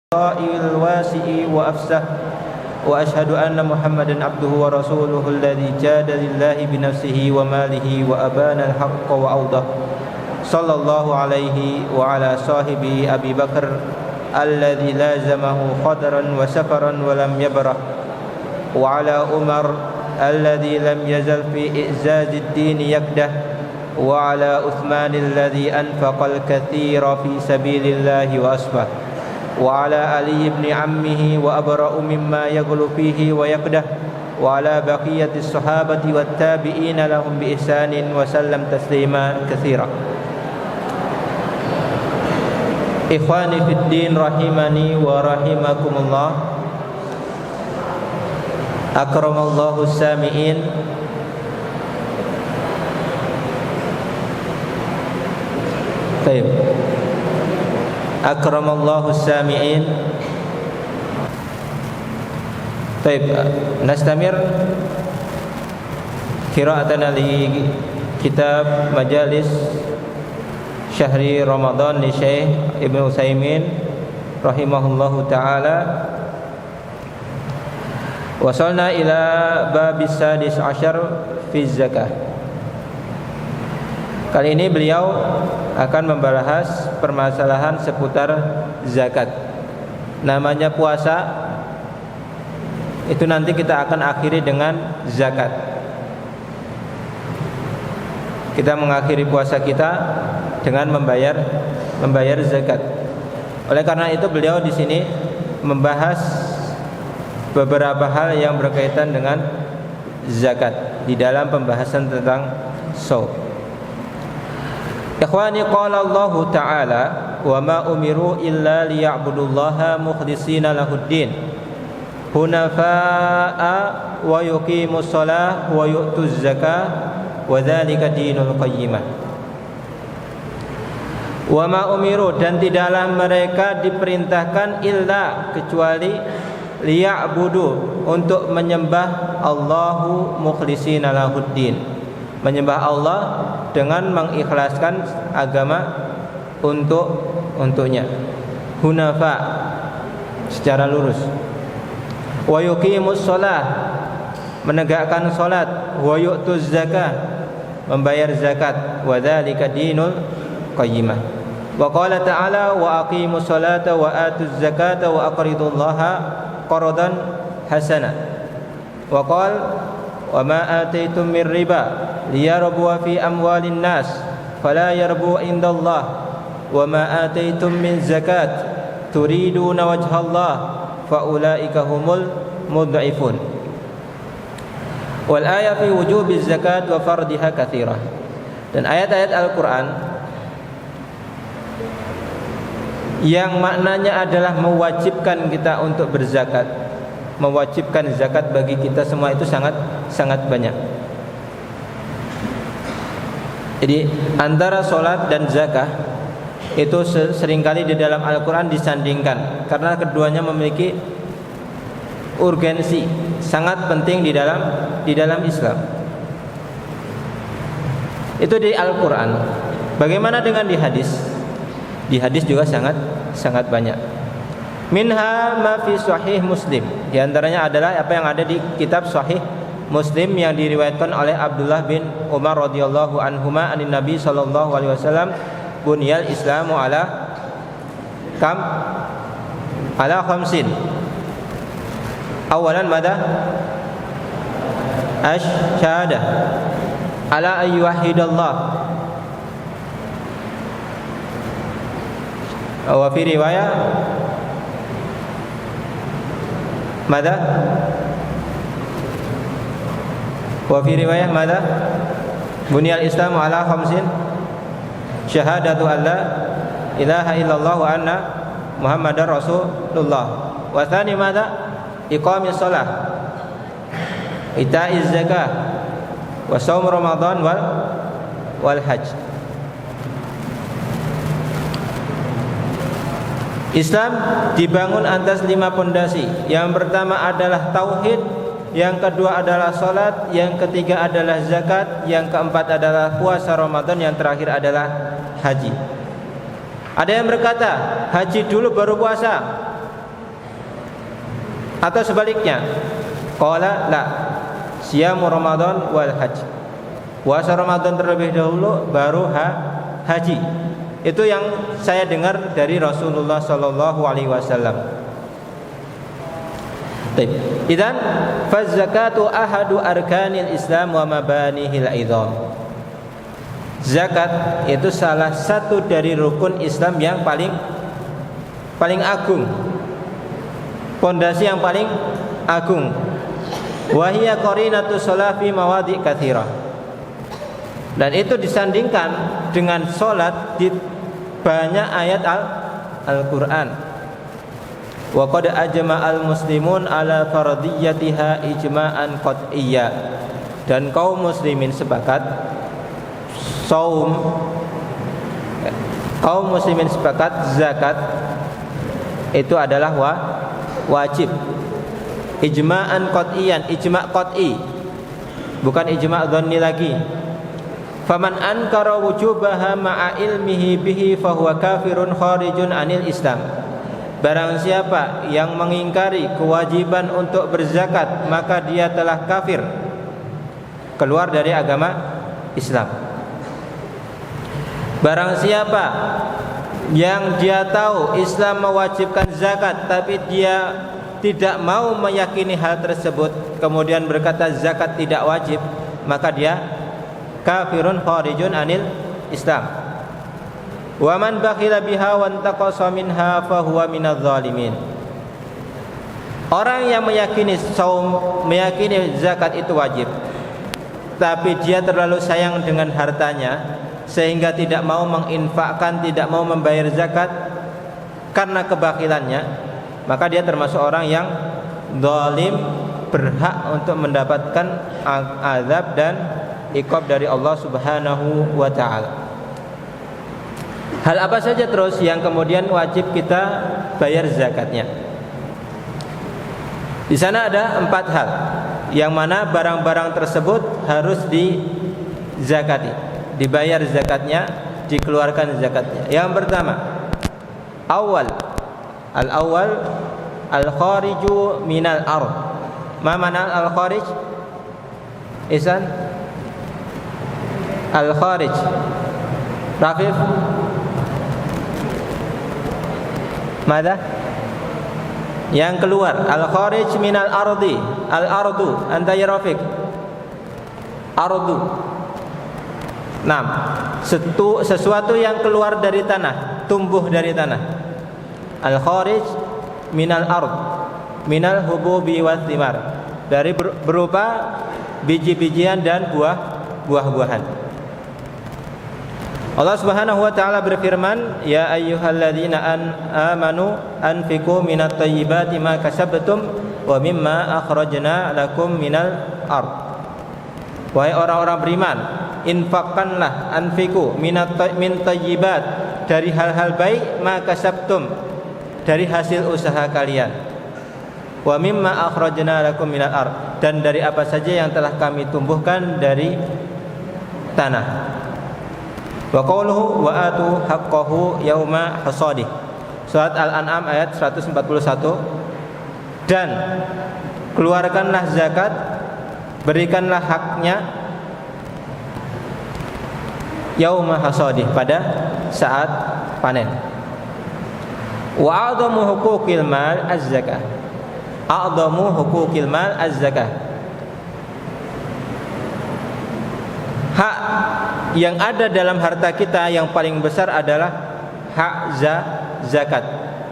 الواسع وأفسه وأشهد أن محمدا عبده ورسوله الذي جاد لله بنفسه وماله وأبان الحق وأوضح صلى الله عليه وعلى صاحبه أبي بكر الذي لازمه قدرا وسفرا ولم يبرح وعلى عمر الذي لم يزل في إعزاز الدين يكده وعلى عثمان الذي أنفق الكثير في سبيل الله وأسفه وعلى علي بن عمه وأبرأ مما يغلو فيه ويقده وعلى بقية الصحابة والتابعين لهم بإحسان وسلم تسليما كثيرا. إخواني في الدين رحمني ورحمكم الله. أكرم الله السامعين. طيب Akramallahu sami'in. Baik, nastamir qira'atana li kitab Majalis Syahri Ramadan li Syekh Ibnu Utsaimin rahimahullahu taala. Wasalna ila babis sadis asyar fi zakah. Kali ini beliau akan membahas permasalahan seputar zakat. Namanya puasa, itu nanti kita akan akhiri dengan zakat. Kita mengakhiri puasa kita dengan membayar zakat. Oleh karena itu beliau di sini membahas beberapa hal yang berkaitan dengan zakat di dalam pembahasan tentang shaum. Ikhwani, qala Allah Ta'ala wa ma umiru illa liya'budullaha mukhlishina lahuddin hunafa'a wa yuqimus shalah wa yu'tuz zakah wa dzalika dinul qayyimah. Wa ma umiru, dan tidaklah mereka diperintahkan illa kecuali liya'budu, untuk menyembah Allahu mukhlishina lahuddin, menyembah Allah dengan mengikhlaskan agama untuknya, hunafa, secara lurus. Wa yuqimus shalah, menegakkan salat. Wa yu'tuz zakah, membayar zakat. Wa dzalika dinul qayyimah. Wa qala ta'ala wa aqimus salata wa atuz zakata wa aqridullaha qardan hasana. Wa qala wa ma ataitum min riba liyarbu fi amwalin nas fala yarbu indallah wa ma ataitum min zakat turiduna wajhallah fa ulaika humul mud'ifun. Wal ayat fi wujubiz zakat wa fardiha katsirah. Dan ayat-ayat Al-Qur'an yang maknanya adalah mewajibkan kita untuk berzakat, mewajibkan zakat bagi kita semua, itu sangat banyak. Jadi antara solat dan zakah itu seringkali di dalam Al-Quran disandingkan, karena keduanya memiliki urgensi sangat penting di dalam Islam. Itu di Al-Quran. Bagaimana dengan di hadis? Di hadis juga sangat banyak. Minha ma fi sahih Muslim. Di antaranya adalah apa yang ada di kitab Sahih Muslim yang diriwayatkan oleh Abdullah bin Umar radhiyallahu anhuma anin Nabi sallallahu alaihi wasallam, bunyal Islamu ala khamsin. Awalan mada? Asyhadah ala ayyuhidallah. Wa fi riwayah mada? Wa fi riwayah mada? Bunyal Islamu ala khamsin. Syahadatu an la ilaha illallah wa anna Muhammadar Rasulullah. Wa tsani mada? Iqamis shalah, ita'iz zakah, wa shaum Ramadan wal hajj. Islam dibangun atas 5 pondasi. Yang pertama adalah tauhid, yang kedua adalah salat, yang ketiga adalah zakat, yang keempat adalah puasa Ramadan, yang terakhir adalah haji. Ada yang berkata haji dulu baru puasa. Atau sebaliknya, qala la, siyamu Ramadan wal haji. Puasa Ramadan terlebih dahulu baru haji. Itu yang saya dengar dari Rasulullah sallallahu alaihi wasallam. Idzan faz-zakatu ahadu arkanil Islam wa mabanihil idham. Zakat itu salah satu dari rukun Islam yang paling agung, pondasi yang paling agung. Wa hiya qarinatu shalah fi mawadi' katsira. Dan itu disandingkan dengan salat di banyak ayat Al-Qur'an. Wa qad ajma'al muslimun ala fardiyatiha ijma'an qat'iyya. Dan kaum muslimin sepakat, kaum muslimin sepakat zakat itu adalah wajib. Ijma'an qat'iyyan, ijma' qat'i, bukan ijma' dhanni lagi. Faman ankara wujubaha ma'a ilmihi bihi fahuwa kafirun kharijun anil Islam. Barang siapa yang mengingkari kewajiban untuk berzakat, maka dia telah kafir, keluar dari agama Islam. Barang siapa yang dia tahu Islam mewajibkan zakat, tapi dia tidak mau meyakini hal tersebut, kemudian berkata zakat tidak wajib, maka dia kafirun kharijun anil Islam. Wa man bakhila biha wa antaqasa minha fa huwa minadh dhalimin. Orang yang meyakini meyakini zakat itu wajib, tapi dia terlalu sayang dengan hartanya sehingga tidak mau menginfakkan, tidak mau membayar zakat karena kebakilannya, maka dia termasuk orang yang zalim, berhak untuk mendapatkan azab dan iqab dari Allah Subhanahu wa taala. Hal apa saja terus yang kemudian wajib kita bayar zakatnya? Di sana ada 4 hal yang mana barang-barang tersebut harus dizakati, dibayar zakatnya, dikeluarkan zakatnya. Yang pertama, al-awwal al-khariju minal ard. Ma mana al-kharij? Ihsan? Al-kharij. Rafif? Mada? Yang keluar. Al-kharij minal ardi. Al-ardu. Anta ya Rafiq? Ardu. Nah, sesuatu yang keluar dari tanah, tumbuh dari tanah. Al-kharij minal ard, minal hububi wat thimar, dari berupa biji-bijian dan buah-buahan. Allah Subhanahu wa taala berfirman, ya ayyuhalladzina amanu anfiqu minat thayyibati ma kasabtum wa mimma akhrajna lakum minal ard. Wahai orang-orang beriman, infakkanlah, anfiqu min thayyibat, dari hal-hal baik, ma kasabtum, dari hasil usaha kalian, wa mimma akhrajna lakum minal ard, dan dari apa saja yang telah kami tumbuhkan dari tanah. Wa qawluhu wa atu haqqahu yauma hasadih. Surat Al-An'am ayat 141. Dan keluarkanlah zakat, berikanlah haknya yauma hasadih, pada saat panen. Wa a'dhamu huquqil mal az-zakah. A'dhamu huquqil mal az-zakah. Hak yang ada dalam harta kita yang paling besar adalah hak zakat.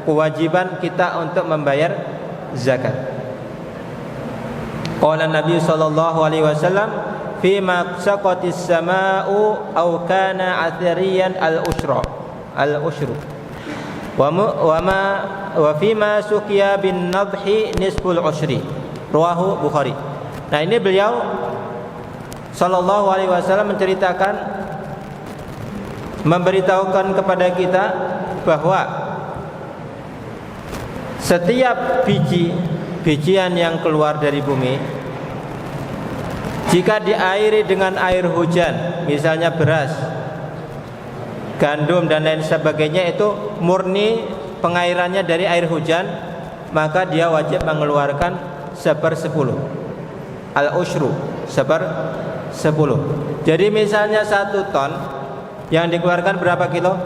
Kewajiban kita untuk membayar zakat. Qala Nabi sallallahu alaihi wasallam, fi ma saqatis samaa'u aw kana 'athariyan al-ushru wa fi ma suqiya bin nadhi nisful ushri. Rawahu Bukhari. Nah, ini beliau sallallahu alaihi wasallam menceritakan, memberitahukan kepada kita bahwa setiap bijian yang keluar dari bumi, jika diairi dengan air hujan, misalnya beras, gandum dan lain sebagainya, itu murni pengairannya dari air hujan, maka dia wajib mengeluarkan 1/10. Al-usyru 1/10. Jadi misalnya 1 ton, yang dikeluarkan berapa kilo?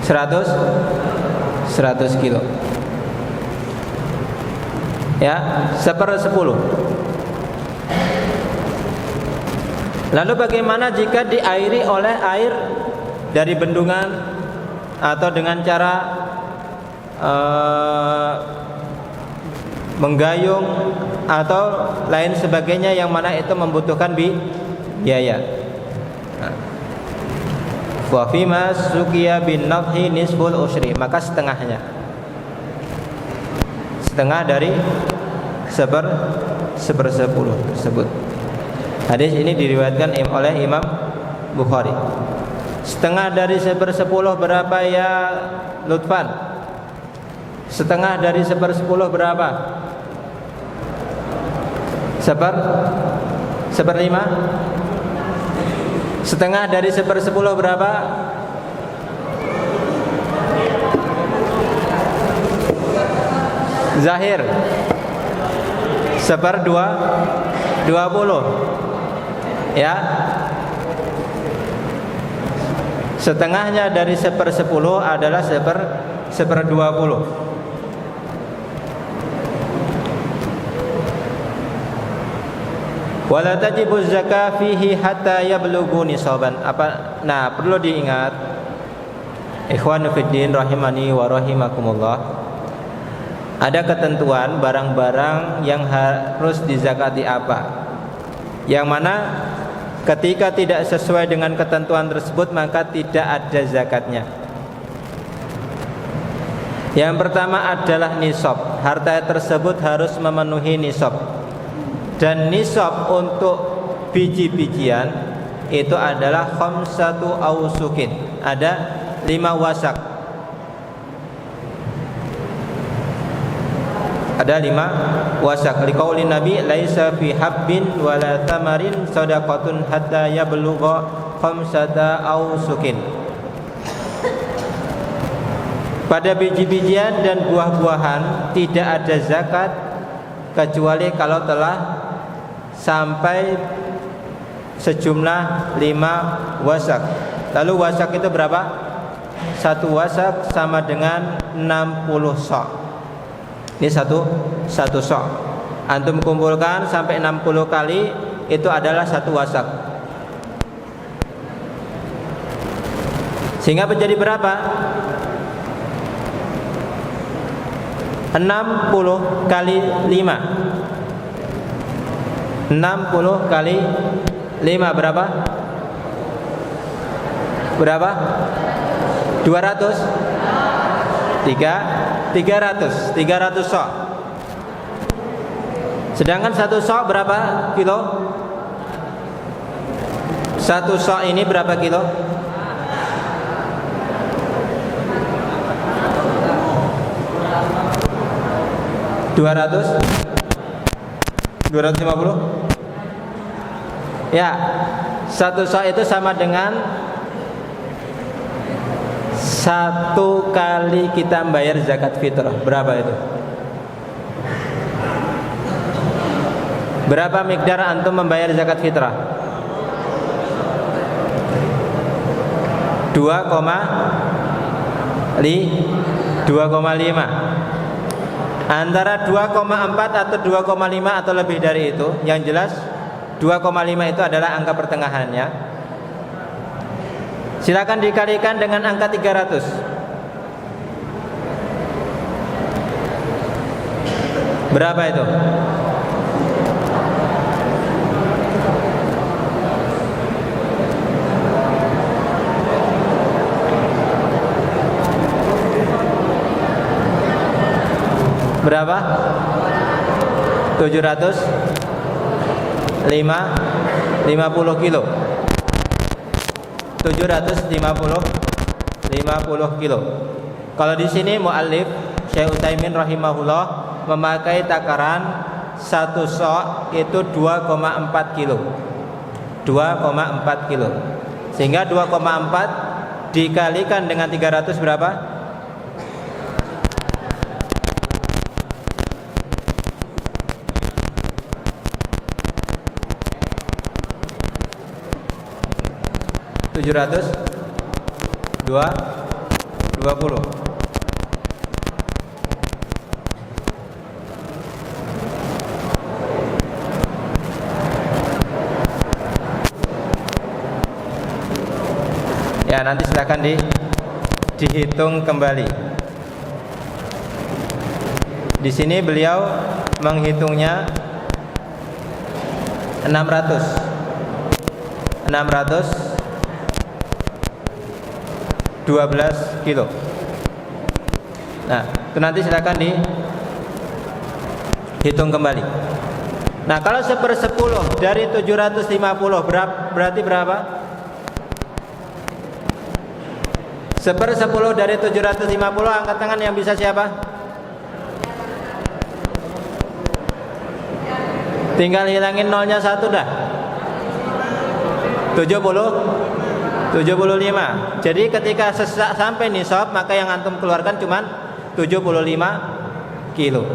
100 kilo. Ya, 1/10. Lalu bagaimana jika diairi oleh air dari bendungan atau dengan cara menggayung atau lain sebagainya, yang mana itu membutuhkan biaya? Wa fima suqiya bin nadhi nisful usyri, maka setengahnya, setengah dari 1/10 tersebut. Hadis ini diriwayatkan oleh Imam Bukhari. Setengah dari 1/10 berapa ya Lutfan? Setengah dari 1/10 berapa? 1/5? Setengah dari 1/10 berapa? Zahir 1/20. Ya, setengahnya dari 1/10 adalah 1/20. Wala tajibu zakah fihi hatta yablughu nisaban. Nah, perlu diingat ikhwanu fiddin rahimani wa rahimakumullah, ada ketentuan barang-barang yang harus dizakati apa, yang mana ketika tidak sesuai dengan ketentuan tersebut maka tidak ada zakatnya. Yang pertama adalah nisab. Harta tersebut harus memenuhi nisab. Dan nisab untuk biji-bijian itu adalah khamsatu ausukin, ada 5 wasak. Ada 5 wasak. Liqauli Nabi laisa fi habbin wala tamarin shadaqatun hatta yablugha khamsata ausukin. Pada biji-bijian dan buah-buahan tidak ada zakat kecuali kalau telah sampai sejumlah 5 wasak. Lalu wasak itu berapa? 1 wasak sama dengan 60 sok. Ini satu sok. Antum kumpulkan sampai 60 kali, itu adalah 1 wasak. Sehingga menjadi berapa? 60 kali 5. 60 kali 5 berapa? Berapa? 200? 300 sok. Sedangkan 1 sok berapa kilo? 1 sok ini berapa kilo? 250? Ya, 1 sok itu sama dengan 1 kali kita membayar zakat fitrah. Berapa itu? Berapa mikdar antum membayar zakat fitrah? 2,5. Antara 2,4 atau 2,5 atau lebih dari itu. Yang jelas 2,5 itu adalah angka pertengahannya. Silakan dikalikan dengan angka 300. Berapa itu? Berapa? 750 kilo. 750 kilo. Kalau di sini muallif Syekh Utsaimin rahimahullah memakai takaran 1 sok itu 2,4 kilo. 2,4 kilo. Sehingga 2,4 dikalikan dengan 300 berapa? Dua 20. Ya, nanti silakan dihitung kembali. Di sini beliau menghitungnya 612 kilo. Nah, itu nanti silakan dihitung kembali. Nah, kalau 1/10 dari 750 berarti berapa? 1/10 dari 750, angkat tangan yang bisa siapa? Tinggal hilangin nolnya satu dah. 75. Jadi ketika sampai nisab, maka yang antum keluarkan cuman 75 kilo.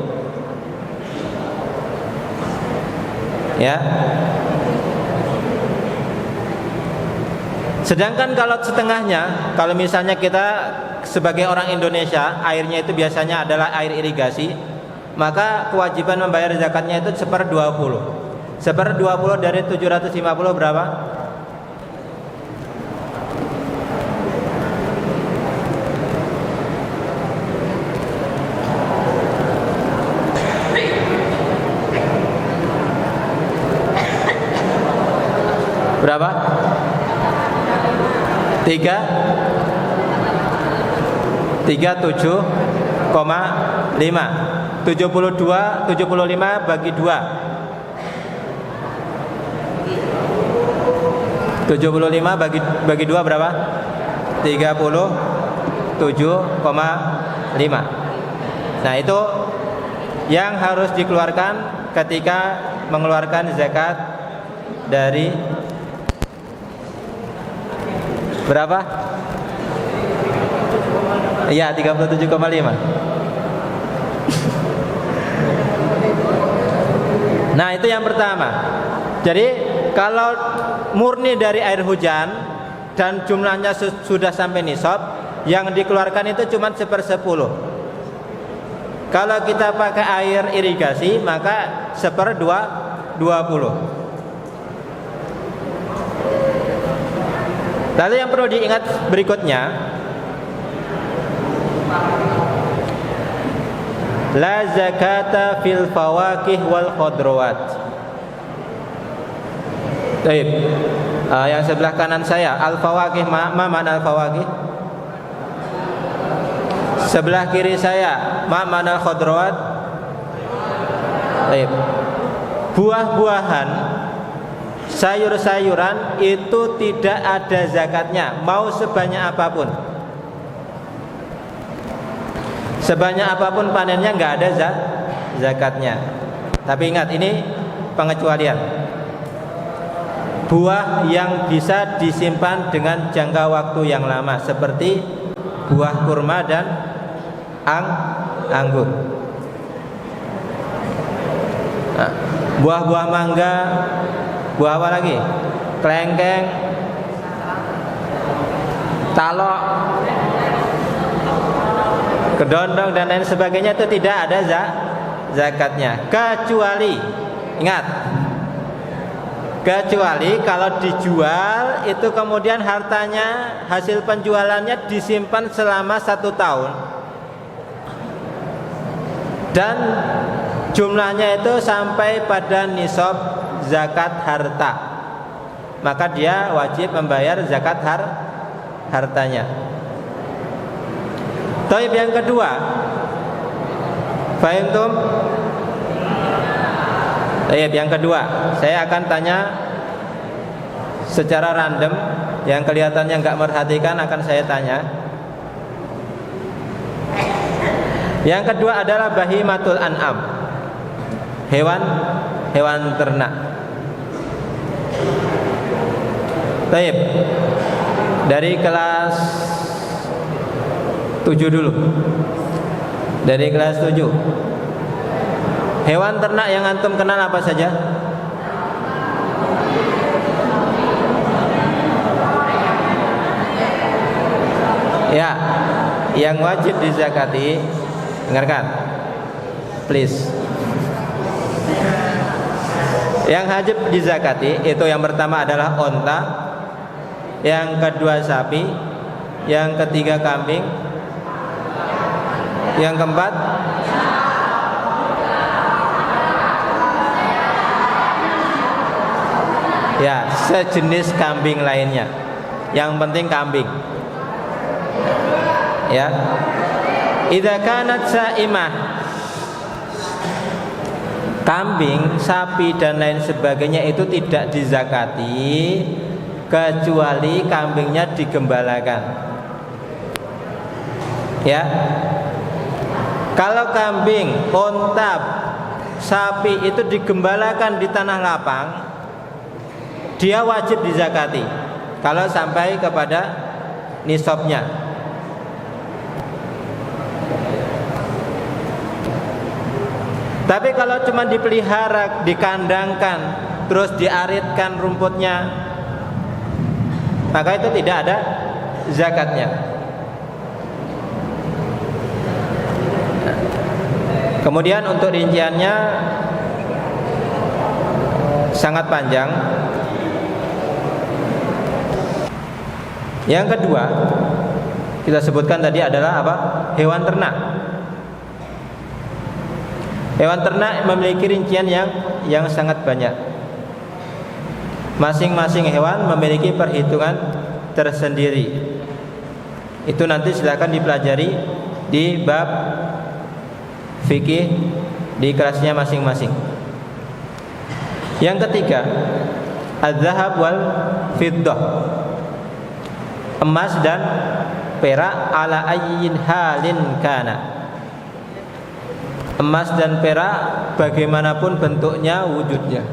Ya. Sedangkan kalau setengahnya, kalau misalnya kita sebagai orang Indonesia, airnya itu biasanya adalah air irigasi, maka kewajiban membayar zakatnya itu 1/20. 1/20 dari 750 berapa? Berapa? 37,5. 75 bagi 2. 75 bagi 2 berapa? 37,5. Nah, itu yang harus dikeluarkan ketika mengeluarkan zakat dari berapa? Iya, 37,5. Nah, itu yang pertama. Jadi kalau murni dari air hujan dan jumlahnya sudah sampai nisab, yang dikeluarkan itu cuma 1/10. Kalau kita pakai air irigasi, maka 1/20. Lalu yang perlu diingat berikutnya, la zakata fil fawakih wal khudrawat. Baik. Yang sebelah kanan saya, al fawakih, mana al fawakih? Sebelah kiri saya, mana al khudrawat? Baik. Buah-buahan, sayur-sayuran itu tidak ada zakatnya, mau sebanyak apapun. Sebanyak apapun panennya nggak ada zakatnya. Tapi ingat, ini pengecualian. Buah yang bisa disimpan dengan jangka waktu yang lama, seperti buah kurma dan anggur. Nah, buah-buah mangga, buah apa lagi? Klengkeng, talok, kedondong dan lain sebagainya itu tidak ada zakatnya, kecuali, ingat, kecuali kalau dijual itu kemudian hartanya, hasil penjualannya disimpan selama 1 tahun dan jumlahnya itu sampai pada nisab zakat harta, maka dia wajib membayar zakat hartanya. Taib yang kedua, fahimtum? Taib yang kedua, saya akan tanya secara random. Yang kelihatannya nggak merhatikan akan saya tanya. Yang kedua adalah bahimatul an'am, hewan ternak. Baik. Dari kelas 7 dulu. Dari kelas 7. Hewan ternak yang antum kenal apa saja? Ya, yang wajib dizakati, dengarkan, please. Yang wajib dizakati itu yang pertama adalah onta, yang kedua sapi, yang ketiga kambing, yang keempat ya sejenis kambing lainnya. Yang penting kambing. Ya, idza kanat sa'imah, kambing, sapi dan lain sebagainya itu tidak dizakati kecuali kambingnya digembalakan. Ya, kalau kambing, unta, sapi itu digembalakan di tanah lapang, dia wajib dizakati kalau sampai kepada nisabnya. Tapi kalau cuma dipelihara, dikandangkan, terus diaritkan rumputnya, maka itu tidak ada zakatnya. Kemudian untuk rinciannya sangat panjang. Yang kedua kita sebutkan tadi adalah apa? Hewan ternak. Hewan ternak memiliki rincian yang sangat banyak. Masing-masing hewan memiliki perhitungan tersendiri. Itu nanti silakan dipelajari di bab fikih di kelasnya masing-masing. Yang ketiga, az-zahab wal fiddah, emas dan perak ala ayyin halin kana. Emas dan perak bagaimanapun bentuknya, wujudnya,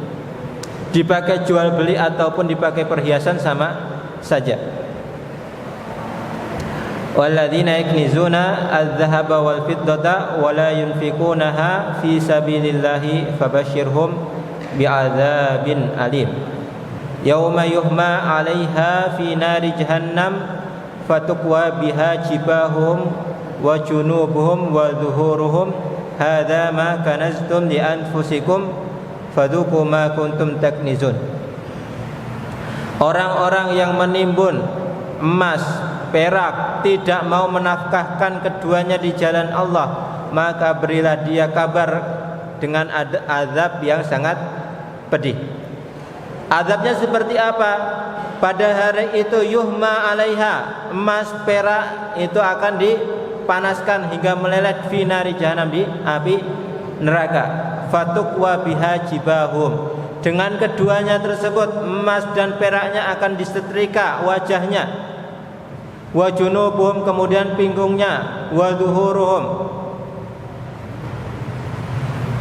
dipakai jual beli ataupun dipakai perhiasan sama saja. Walladzina yaknizuna adz-dzahaba wal fiddata wa la yunfiqunaha fi sabilillahi fabashshirhum bi'adzabin alim. Yauma yuhma 'alaiha fi nari jahannam fatukwa biha jibahum wa junubuhum wa dhuhuruhum hadza ma kanaztum li anfusikum fadzuqu ma kuntum taknizun. Orang-orang yang menimbun emas, perak, tidak mau menafkahkan keduanya di jalan Allah, maka berilah dia kabar dengan azab yang sangat pedih. Azabnya seperti apa? Pada hari itu yuhma 'alaiha, emas perak itu akan dipanaskan hingga meleleh fi nari jahannam, di api neraka. Fatukwa biha jibahum, dengan keduanya tersebut emas dan peraknya akan disetrika wajahnya. Wa junubuhum, kemudian pinggungnya. Wa dhuhuruhum,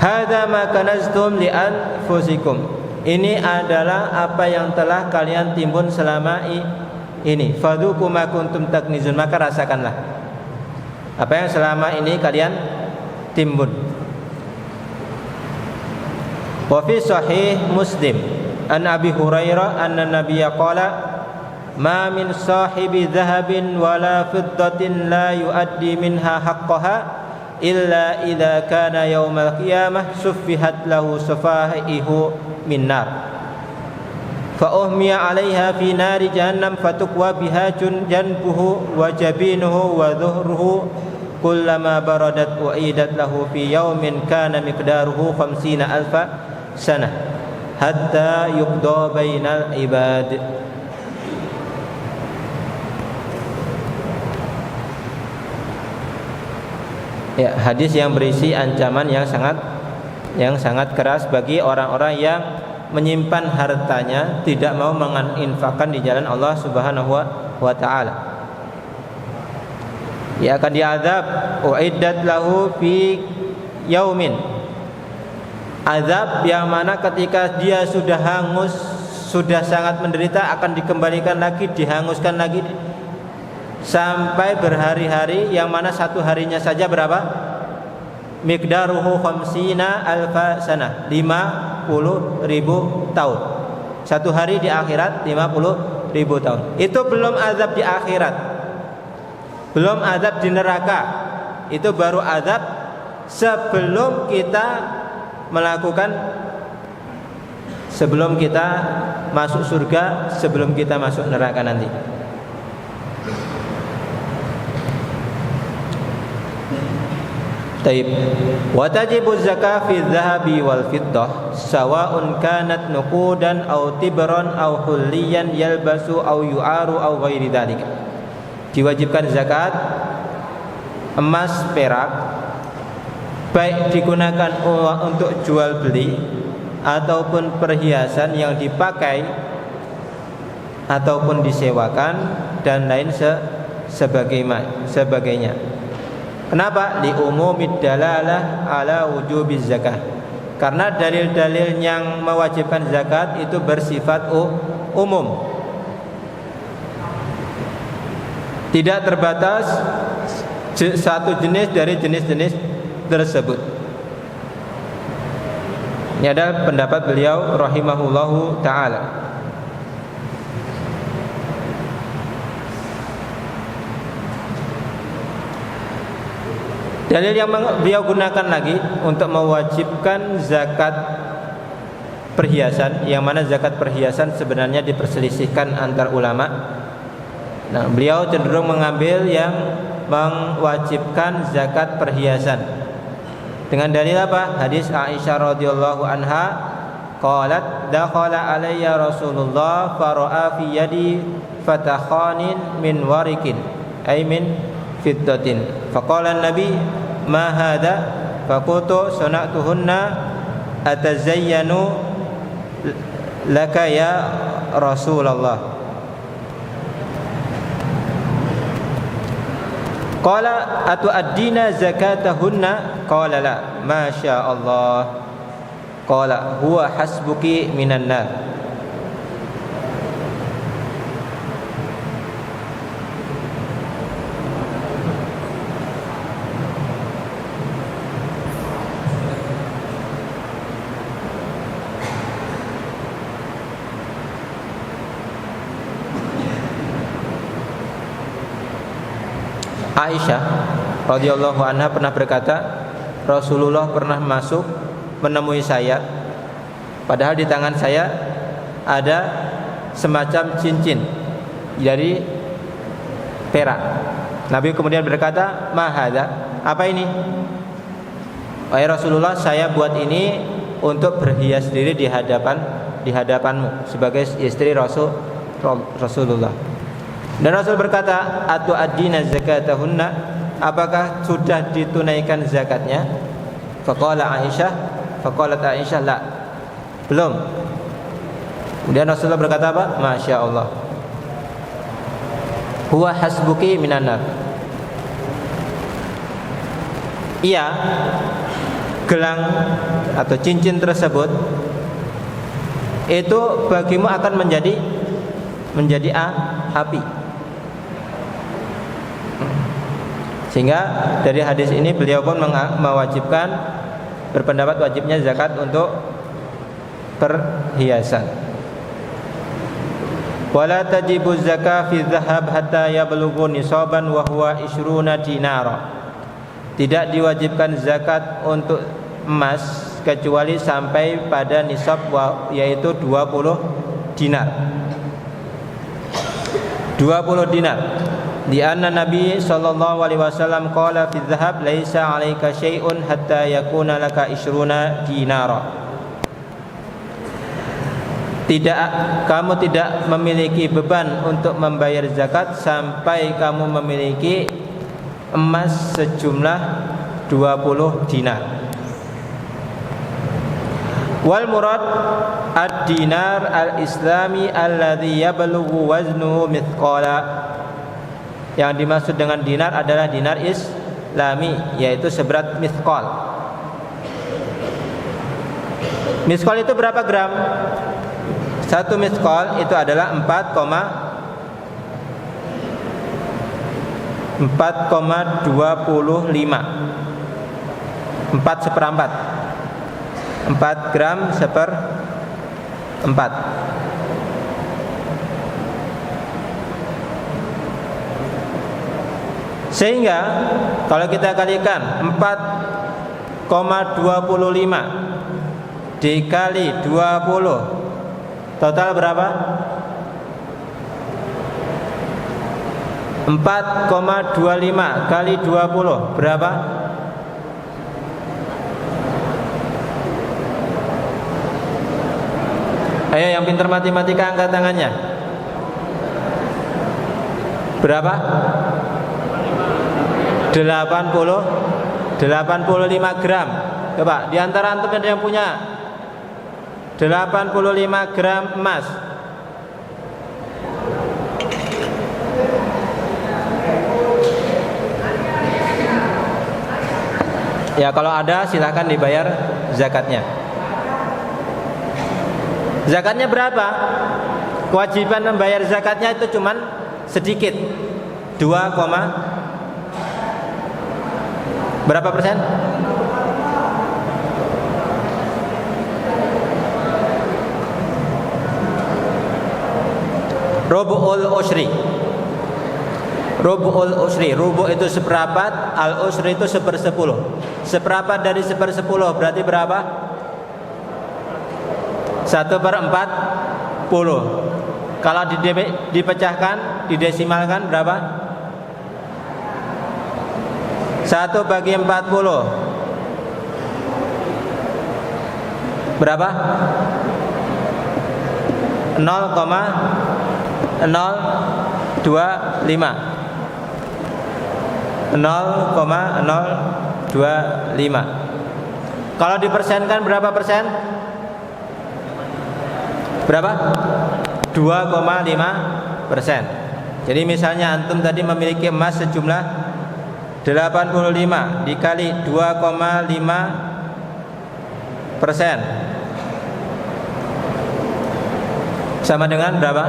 hadza ma kanaztum li anfusikum, ini adalah apa yang telah kalian timbun selama ini. Fadzuqu ma kuntum taknizun, maka rasakanlah apa yang selama ini kalian timbun. Wa fi sahih Muslim an Abi Hurairah anna Nabiyya qala ma min sahibi dhahabin wala fiddatin la yuaddi minha haqqaha illa idza kana yaumal qiyamah suffihat lahu safaihu min nar fa uhmiya 'alaiha fi nari jahannam fatukwa biha janbuhu wa jabinuhu wa dhuhruhu kullama baradat u'idat lahu fi yaumin kana miqdaruhu 50,000 sanah hatta yuqda bainal ibad. Ya, hadis yang berisi ancaman yang sangat keras bagi orang-orang yang menyimpan hartanya, tidak mau menginfakkan di jalan Allah Subhanahu wa taala. Ya, akan diazab uiddat lahu fi yaumin, azab yang mana ketika dia sudah hangus, sudah sangat menderita akan dikembalikan lagi, dihanguskan lagi sampai berhari-hari, yang mana satu harinya saja berapa? Miqdaruhu khamsina alfa sanah, 50.000 tahun. Satu hari di akhirat 50.000 tahun. Itu belum azab di akhirat, belum azab di neraka. Itu baru azab sebelum kita melakukan, sebelum kita masuk surga, sebelum kita masuk neraka nanti. Taib. Wa tajibu zakah fi dhahabi wal fiddah sawa'un kanat nuqudan aw tibran aw hulliyan yalbasu aw yu'aru aw ghairi dzalika. Diwajibkan zakat emas, perak, baik digunakan untuk jual beli ataupun perhiasan yang dipakai ataupun disewakan dan lain sebagainya. Kenapa? Li umumid dalalah ala wujubiz zakah. Karena dalil-dalil yang mewajibkan zakat itu bersifat umum, tidak terbatas satu jenis dari jenis-jenis tersebut. Ini adalah pendapat beliau rahimahullahu ta'ala. Dalil yang beliau gunakan lagi untuk mewajibkan zakat perhiasan, yang mana zakat perhiasan sebenarnya diperselisihkan antar ulama. Nah, beliau cenderung mengambil yang mewajibkan zakat perhiasan dengan dalil apa? Hadis Aisyah radhiyallahu anha, qalat dakhala alayya Rasulullah fara'a fi yadi fatakhanin min warikin ay min fiddatin faqala an-nabi ma hadha faqultu sana'tuhunna atazayyanu laka ya Rasulullah. Qala atu'addina zakatahunna qala la ma sya Allah qala huwa hasbuki minan nar. Aisyah radhiyallahu anha pernah berkata, Rasulullah pernah masuk menemui saya, padahal di tangan saya ada semacam cincin dari perak. Nabi kemudian berkata, "Ma hadza?" Apa ini? Wahai Rasulullah, saya buat ini untuk berhias diri di hadapanmu sebagai istri Rasulullah. Dan Rasul berkata, "Atu adina zakatahunna?" Apakah sudah ditunaikan zakatnya? Faqala Aisyah, faqalat Aisyah, "La." Belum. Kemudian Rasulullah berkata apa? Masya Allah. Huwa hasbuki minan nar. Iya, gelang atau cincin tersebut itu bagimu akan menjadi api. Sehingga dari hadis ini beliau pun mewajibkan, berpendapat wajibnya zakat untuk perhiasan. Wala tajibu zakah fi dhahab hatta yablughu nisaban wa huwa 20 dinara. Tidak diwajibkan zakat untuk emas kecuali sampai pada nisab, yaitu 20 dinar. 20 dinar. Di anna Nabi sallallahu alaihi wasallam qala fi dhahab laisa 'alaika syai'un hatta yakuna laka 20 dinara. Kamu tidak memiliki beban untuk membayar zakat sampai kamu memiliki emas sejumlah 20 dinar. Wal murad ad-dinar al-islami alladhi yablughu waznuhu mithqala. Yang dimaksud dengan dinar adalah dinar islami, yaitu seberat mithqal. Mithqal itu berapa gram? Satu misqal itu adalah 4,25, 4 seperempat, 4 gram seperempat. Sehingga kalau kita kalikan 4,25 dikali 20, total berapa? 4,25 kali 20 berapa? Ayo yang pintar matematika angkat tangannya. Berapa? 85 gram. Coba di antara antum ada yang punya 85 gram emas. Ya kalau ada silakan dibayar zakatnya. Zakatnya berapa? Kewajiban membayar zakatnya itu cuman sedikit. 2, berapa persen? Rubu'ul usri. Rubu'ul usri. Rubu' itu seperempat, al usri itu 1/10. Seperempat dari 1/10 berarti berapa? 1/40. Kalau dipecahkan, didesimalkan berapa? 1/40 berapa? 0,025. 0,025. Kalau dipersenkan berapa persen? Berapa? 2,5%. Jadi misalnya antum tadi memiliki emas sejumlah 85 dikali 2,5% sama dengan berapa?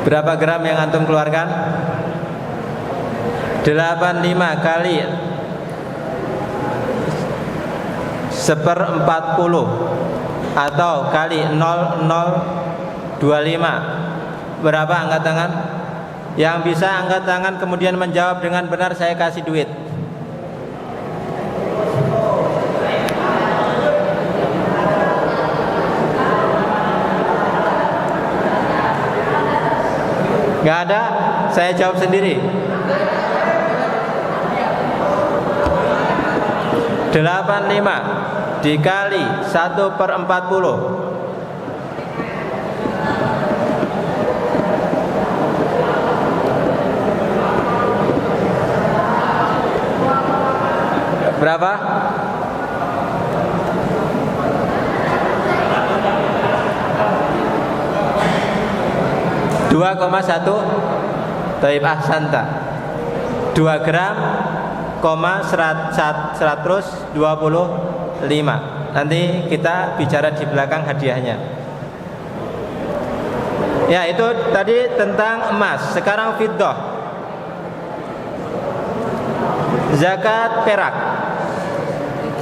Berapa gram yang antum keluarkan? 85 kali 1/40 atau kali 0,025. Berapa angkat tangan? Yang bisa angkat tangan kemudian menjawab dengan benar, saya kasih duit. Gak ada, saya jawab sendiri. 85 dikali 1/40 berapa? (2,1) Taib ahsanta. 2 gram, 125. Nanti kita bicara di belakang hadiahnya. Ya, itu tadi tentang emas. Sekarang fiddah. Zakat perak.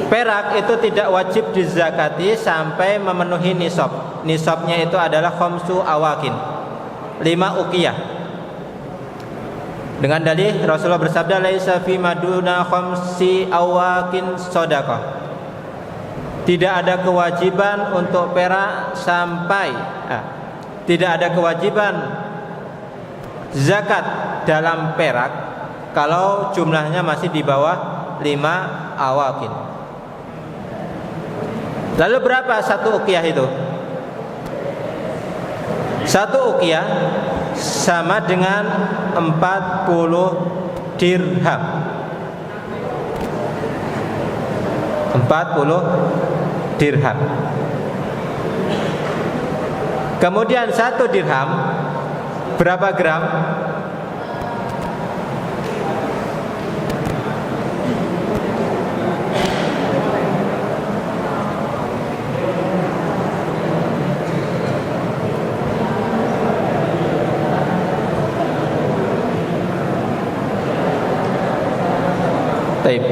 Perak itu tidak wajib dizakati sampai memenuhi nisab. Nisabnya itu adalah khamsu awakin, 5 uqiyah. Dengan dalil Rasulullah bersabda, laisa fi maduna khamsi awakin shadaqah. Tidak ada kewajiban untuk perak sampai tidak ada kewajiban zakat dalam perak kalau jumlahnya masih di bawah 5 awakin. Lalu berapa satu uqiyah itu? Satu uqiyah sama dengan 40 dirham. 40 dirham. Kemudian 1 dirham berapa gram? Taib.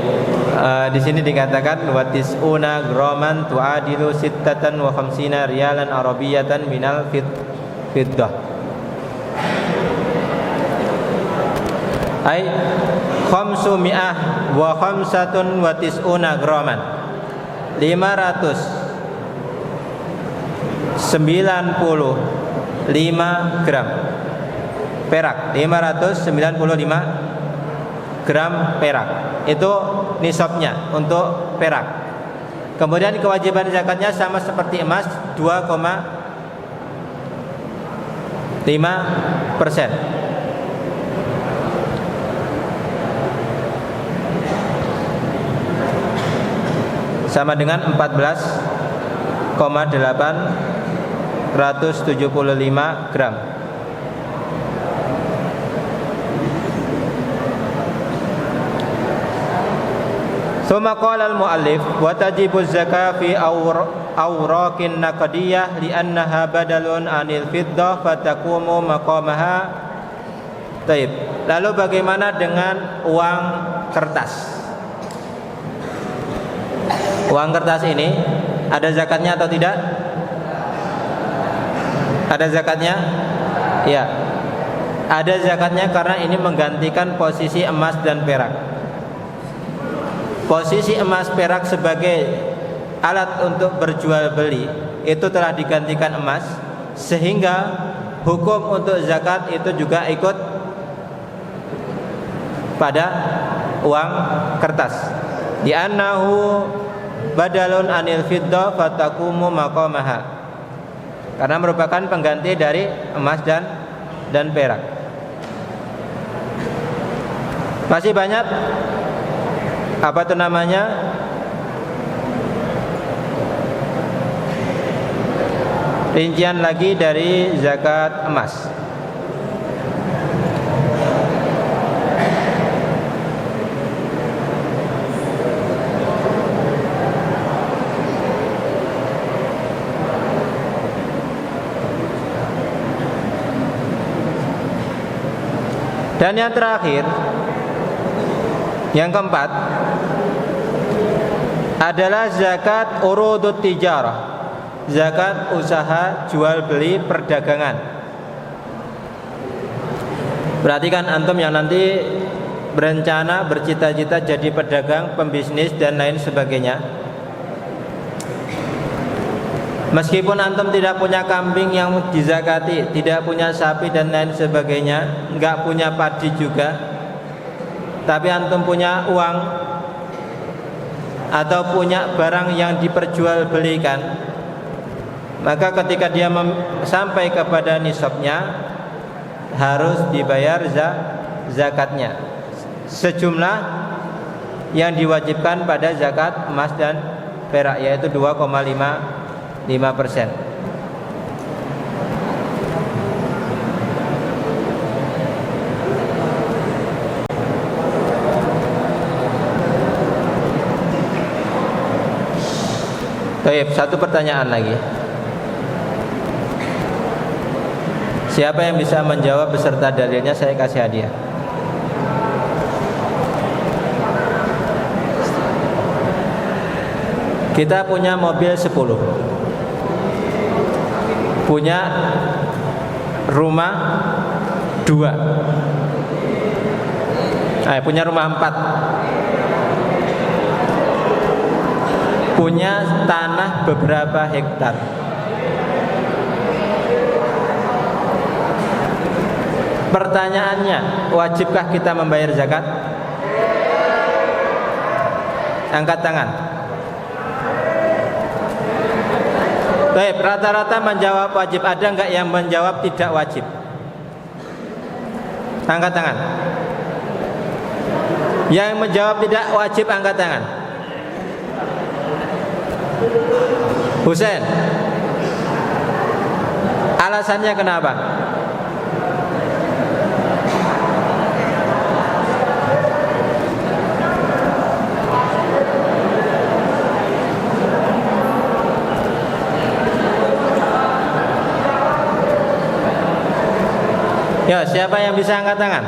Di sini dikatakan watisuna graman tuadilu sittatan wa khamsina riyalan arabiyatan minal fiddah. Ai khamsu mi'ah wa khamsatun wa tis'una graman, 595 gram perak, 595 gram perak itu nisabnya untuk perak. Kemudian kewajiban zakatnya sama seperti emas, 2,5%. Sama dengan 14,875 gram. Tsumma qala al-muallif wa tajibu zakah fi awraqin naqdiyah li'annaha badalun 'anil fiddah fataqumu maqamaha. Baik. Lalu bagaimana dengan uang kertas? Uang kertas ini ada zakatnya atau tidak? Ada zakatnya? Ya. Ada zakatnya karena ini menggantikan posisi emas dan perak. Posisi emas perak sebagai alat untuk berjual beli itu telah digantikan emas, sehingga hukum untuk zakat itu juga ikut pada uang kertas. Di annahu badalun anil fiddah fataqumu maqamaha, karena merupakan pengganti dari emas dan perak. Masih banyak rincian lagi dari zakat emas. Dan yang terakhir, yang keempat adalah zakat urudut tijarah, zakat usaha jual beli perdagangan. Perhatikan antum yang nanti berencana, bercita-cita jadi pedagang, pembisnis dan lain sebagainya. Meskipun antum tidak punya kambing yang dizakati, tidak punya sapi dan lain sebagainya, enggak punya padi juga, tapi antum punya uang atau punya barang yang diperjualbelikan, maka ketika dia sampai kepada nisabnya harus dibayar zakatnya sejumlah yang diwajibkan pada zakat emas dan perak, yaitu 2,5%. Baik, satu pertanyaan lagi. Siapa yang bisa menjawab beserta dalilnya, saya kasih hadiah. Kita punya mobil 10, punya rumah 2, punya rumah 4, punya tanah beberapa hektar. Pertanyaannya, wajibkah kita membayar zakat? Angkat tangan. Baik, rata-rata menjawab wajib. Ada enggak yang menjawab tidak wajib? Angkat tangan. Yang menjawab tidak wajib, angkat tangan. Husain, alasannya kenapa? Ya, siapa yang bisa angkat tangan?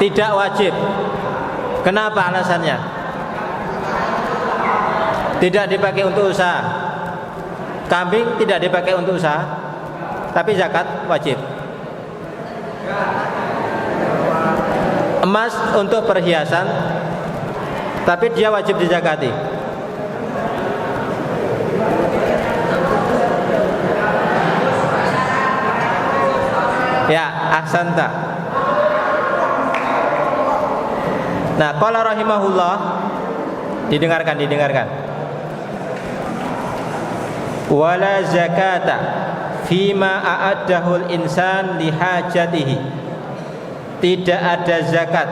Tidak wajib. Kenapa alasannya? Tidak dipakai untuk usaha. Kambing tidak dipakai untuk usaha, tapi zakat wajib. Emas untuk perhiasan, tapi dia wajib dizakati. Ya, ahsanta. Nah, qala rahimahullah, didengarkan. Wala zakata fima a'addahul insan lihajatihi. Tidak ada zakat,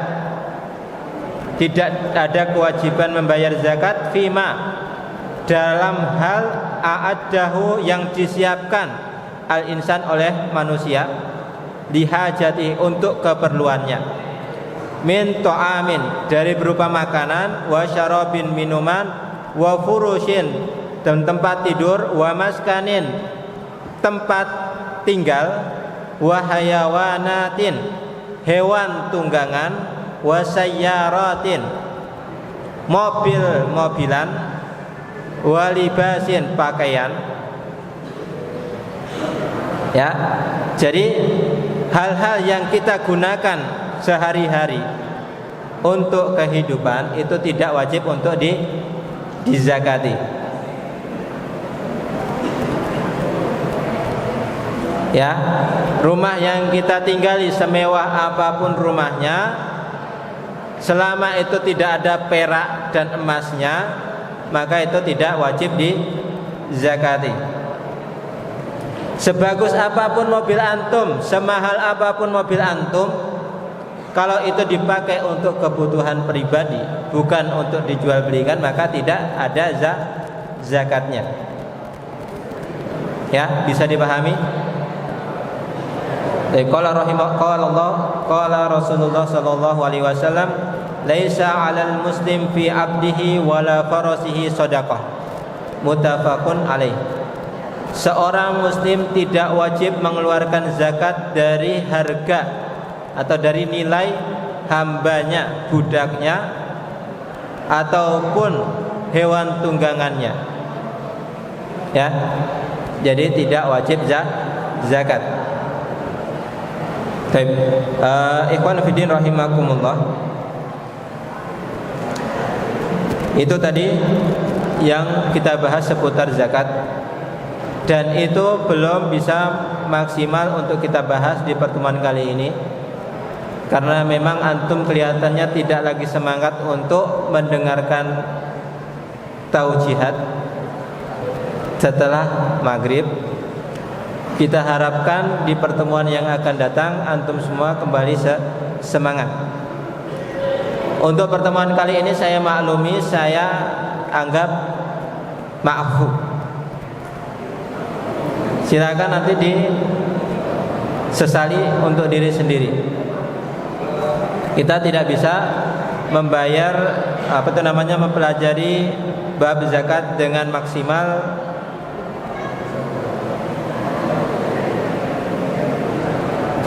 tidak ada kewajiban membayar zakat fima, dalam hal a'addahu yang disiapkan al insan oleh manusia lihajatihi untuk keperluannya, min ta'amin dari berupa makanan, wa syarabin minuman, wa furushin dan tempat tidur, wa maskanin tempat tinggal, wa hayawanatin hewan tunggangan, wa sayyaratin mobil-mobilan, wa libasin pakaian. Ya, jadi hal-hal yang kita gunakan sehari-hari untuk kehidupan itu tidak wajib untuk dizakati. Ya, rumah yang kita tinggali semewah apapun rumahnya, selama itu tidak ada perak dan emasnya, maka itu tidak wajib dizakati. Sebagus apapun mobil antum, semahal apapun mobil antum, kalau itu dipakai untuk kebutuhan pribadi, bukan untuk dijual belikan, maka tidak ada zakatnya. Ya, bisa dipahami? Qala Rasulullah sallallahu alaihi wasallam, laisa 'alal muslim fi 'abdihi wala farasihi shadaqah. Muttafaqun alaih. Seorang muslim tidak wajib mengeluarkan zakat dari harga atau dari nilai hambanya, budaknya, ataupun hewan tunggangannya. Ya, jadi tidak wajib zakat. Baik, ikhwan fillah rahimakumullah. Itu tadi yang kita bahas seputar zakat, dan itu belum bisa maksimal untuk kita bahas di pertemuan kali ini, karena memang antum kelihatannya tidak lagi semangat untuk mendengarkan taujihat setelah maghrib. Kita harapkan di pertemuan yang akan datang antum semua kembali semangat. Untuk pertemuan kali ini saya maklumi, saya anggap ma'fu. Silakan nanti disesali untuk diri sendiri. Kita tidak bisa membayar mempelajari bab zakat dengan maksimal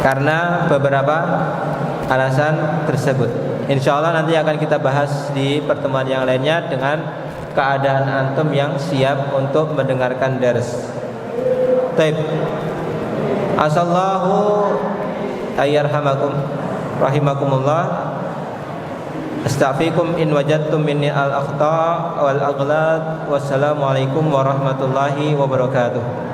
karena beberapa alasan tersebut. Insya Allah nanti akan kita bahas di pertemuan yang lainnya dengan keadaan antum yang siap untuk mendengarkan dars. Taib. Asallahu ayyarhamakum rahimakumullah. Astaghfirukum in wajadtum minni al-akhta' wal aghlad. Wassalamualaikum warahmatullahi wabarakatuh.